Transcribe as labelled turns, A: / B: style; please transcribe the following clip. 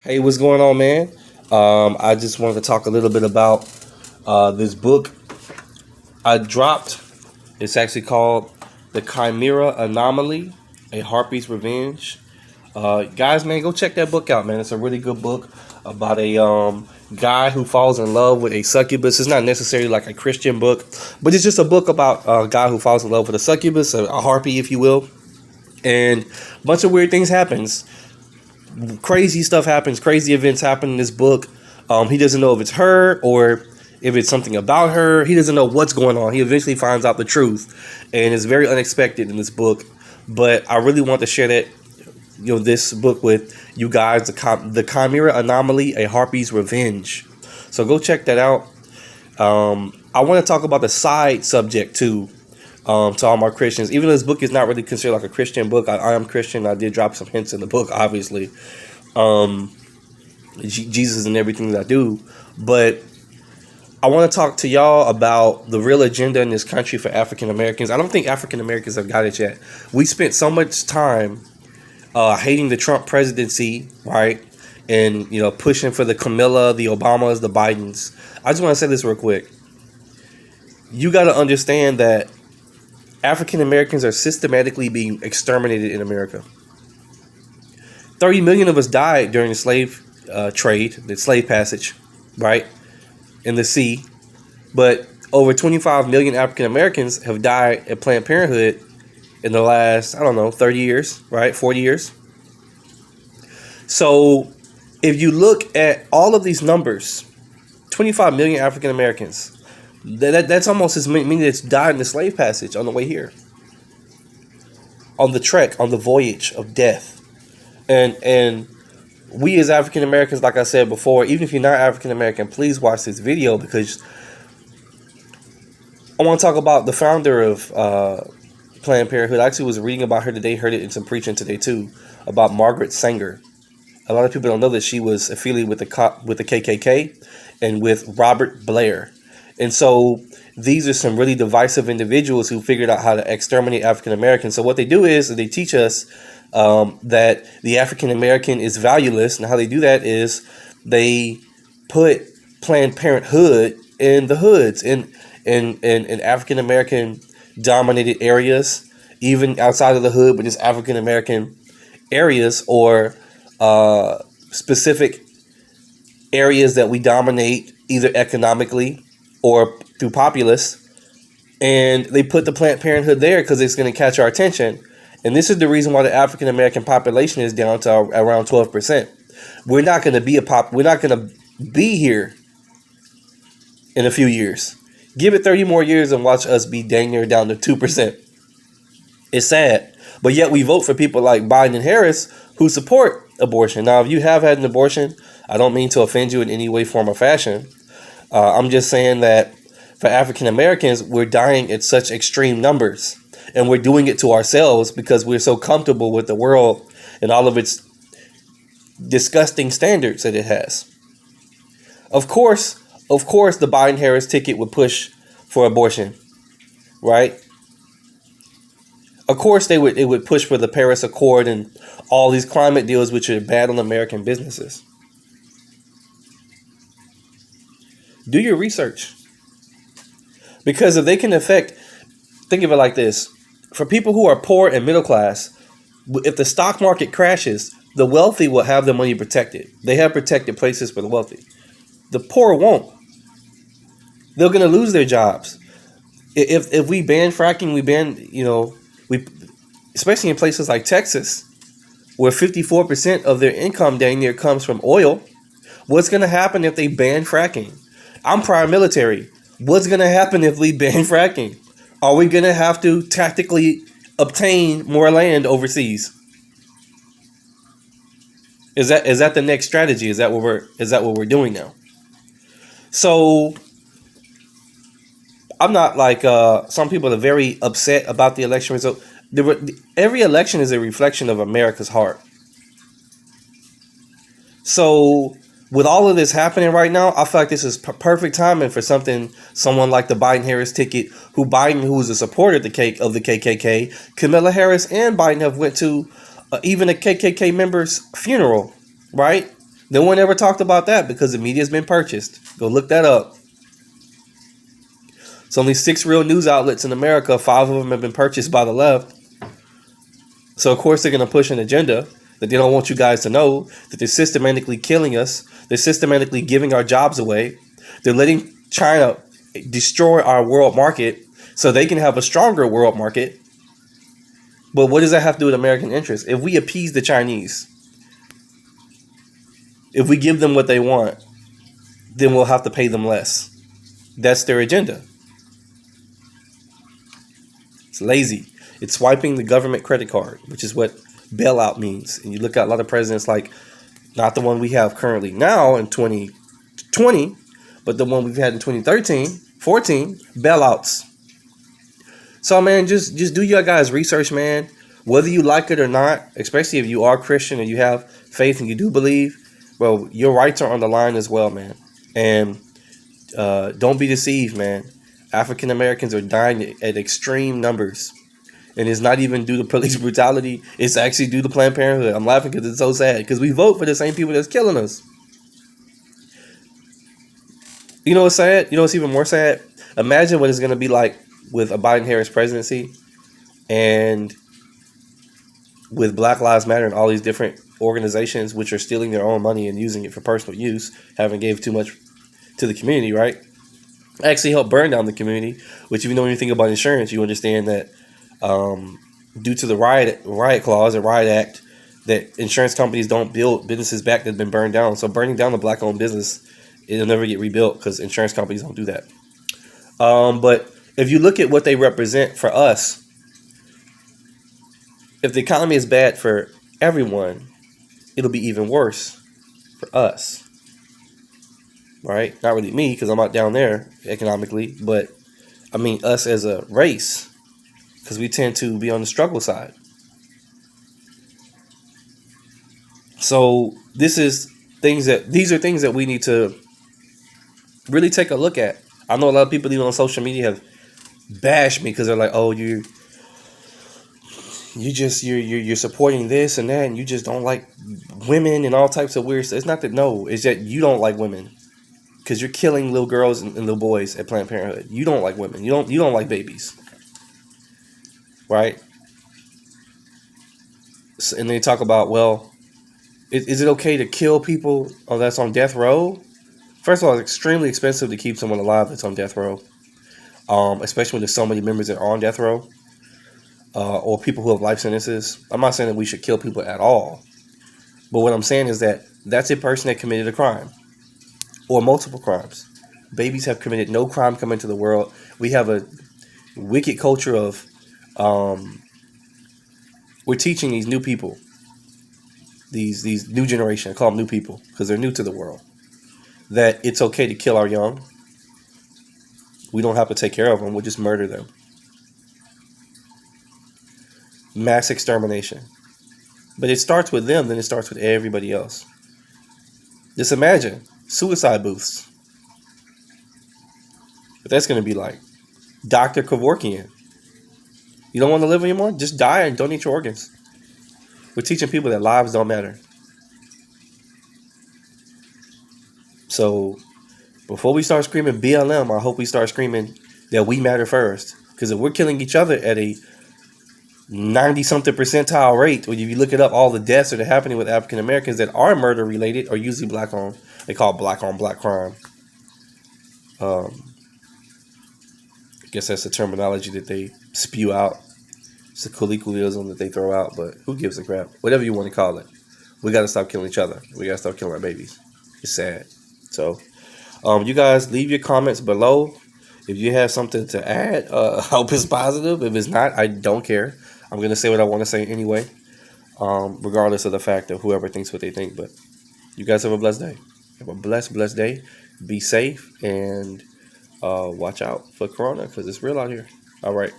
A: Hey, what's going on, man? I just wanted to talk a little bit about this book I dropped. It's actually called The Chimera Anomaly, A Harpy's Revenge. Guys, man, go check that book out, man. It's a really good book about a guy who falls in love with a succubus. It's not necessarily like a Christian book, but it's just a book about a guy who falls in love with a succubus, a harpy, if you will. And a bunch of weird things happens. Crazy stuff happens, crazy events happen in this book. He doesn't know if it's her or if it's something about her. He doesn't know what's going on. He eventually finds out the truth, and it's very unexpected in this book. But I really want to share that, this book with you guys, the Chimera Anomaly, A Harpy's Revenge. So go check that out. I want to talk about the side subject too. To all my Christians, even though this book is not really considered like a Christian book, I am Christian. I did drop some hints in the book, obviously. Jesus and everything that I do. But I want to talk to y'all about the real agenda in this country for African Americans. I don't think African Americans have got it yet. We spent so much time hating the Trump presidency, right? And, pushing for the Camilla, the Obamas, the Bidens. I just want to say this real quick. You got to understand that African Americans are systematically being exterminated in America. 30 million of us died during the slave trade, the slave passage, right, in the sea. But over 25 million African Americans have died at Planned Parenthood in the last, 30 years, right, 40 years. So if you look at all of these numbers, 25 million African Americans, that's almost as many that's died in the slave passage on the way here, on the trek, on the voyage of death. And we as African Americans, like I said before, even if you're not African American, please watch this video, because I want to talk about the founder of Planned Parenthood. I actually was reading about her today, heard it in some preaching today too, about Margaret Sanger. A lot of people don't know that she was affiliated with the KKK and with Robert Blair. And so these are some really divisive individuals who figured out how to exterminate African Americans. So what they do is they teach us that the African American is valueless. And how they do that is they put Planned Parenthood in the hoods, in African American dominated areas, even outside of the hood, but just African American areas, or specific areas that we dominate either economically or through populace. And they put the Planned Parenthood there because it's going to catch our attention. And this is the reason why the African American population is down to around 12%. We're not going to we're not going to be here in a few years. Give it 30 more years and watch us be dang near down to 2%. It's sad. But yet we vote for people like Biden and Harris who support abortion. Now, if you have had an abortion, I don't mean to offend you in any way, form, or fashion. I'm just saying that for African Americans, we're dying at such extreme numbers, and we're doing it to ourselves because we're so comfortable with the world and all of its disgusting standards that it has. Of course, the Biden-Harris ticket would push for abortion, right? Of course, it would push for the Paris Accord and all these climate deals, which are bad on American businesses. Do your research. Because if they can think of it like this. For people who are poor and middle class, if the stock market crashes, the wealthy will have their money protected. They have protected places for the wealthy. The poor won't. They're going to lose their jobs. If we ban fracking, especially in places like Texas, where 54% of their income dang near comes from oil. What's going to happen if they ban fracking? I'm prior military. What's going to happen if we ban fracking? Are we going to have to tactically obtain more land overseas? Is that the next strategy? Is that what we're doing now? So I'm not like some people are very upset about the election result. Every election is a reflection of America's heart. So with all of this happening right now, I feel like this is perfect timing for someone like the Biden-Harris ticket, who is a supporter of the KKK. Camilla Harris and Biden have went to even a KKK member's funeral, right? No one ever talked about that because the media's been purchased. Go look that up. It's only 6 real news outlets in America. 5 of them have been purchased by the left. So of course they're going to push an agenda that they don't want you guys to know, that they're systematically killing us. They're systematically giving our jobs away. They're letting China destroy our world market so they can have a stronger world market. But what does that have to do with American interests? If we appease the Chinese, if we give them what they want, then we'll have to pay them less. That's their agenda. It's lazy. It's swiping the government credit card, which is what bailout means. And you look at a lot of presidents like, not the one we have currently now in 2020, but the one we've had in 2013, 14, bailouts. So, man, just do your guys' research, man. Whether you like it or not, especially if you are Christian and you have faith and you do believe, well, your rights are on the line as well, man. And don't be deceived, man. African Americans are dying at extreme numbers. And it's not even due to police brutality. It's actually due to Planned Parenthood. I'm laughing because it's so sad. Because we vote for the same people that's killing us. You know what's sad? You know what's even more sad? Imagine what it's going to be like with a Biden-Harris presidency and with Black Lives Matter and all these different organizations which are stealing their own money and using it for personal use, having gave too much to the community, right? Actually helped burn down the community, which if you know anything about insurance, you understand that due to the riot clause or riot act, that insurance companies don't build businesses back that have been burned down. So burning down the black-owned business, it'll never get rebuilt because insurance companies don't do that. But if you look at what they represent for us, if the economy is bad for everyone, it'll be even worse for us. Right? Not really me because I'm not down there economically, but I mean us as a race. Because we tend to be on the struggle side. So these are things that we need to really take a look at. I know a lot of people even on social media have bashed me because they're like, "Oh, you're supporting this and that, and you just don't like women and all types of weird stuff." It's not that it's that you don't like women because you're killing little girls and little boys at Planned Parenthood. You don't like women. You don't like babies. Right? So, and they talk about, well, is it okay to kill people that's on death row? First of all, it's extremely expensive to keep someone alive that's on death row, especially when there's so many members that are on death row or people who have life sentences. I'm not saying that we should kill people at all, but what I'm saying is that that's a person that committed a crime or multiple crimes. Babies have committed no crime coming into the world. We have a wicked culture of we're teaching these new people, these new generation, I call them new people because they're new to the world, that it's okay to kill our young. We don't have to take care of them. We'll just murder them. Mass extermination. But it starts with them, then it starts with everybody else. Just imagine suicide booths. But that's going to be like Dr. Kevorkian. You don't want to live anymore? Just die and donate your organs. We're teaching people that lives don't matter. So before we start screaming BLM, I hope we start screaming that we matter first. Because if we're killing each other at a 90-something percentile rate, when you look it up, all the deaths that are happening with African Americans that are murder related are usually black on. They call it black on black crime. I guess that's the terminology that they spew out. It's a colloquialism that they throw out, but who gives a crap? Whatever you want to call it. We got to stop killing each other. We got to stop killing our babies. It's sad. So, you guys leave your comments below. If you have something to add, I hope it's positive. If it's not, I don't care. I'm going to say what I want to say anyway, regardless of the fact of whoever thinks what they think. But you guys have a blessed day. Have a blessed day. Be safe and watch out for Corona because it's real out here. All right.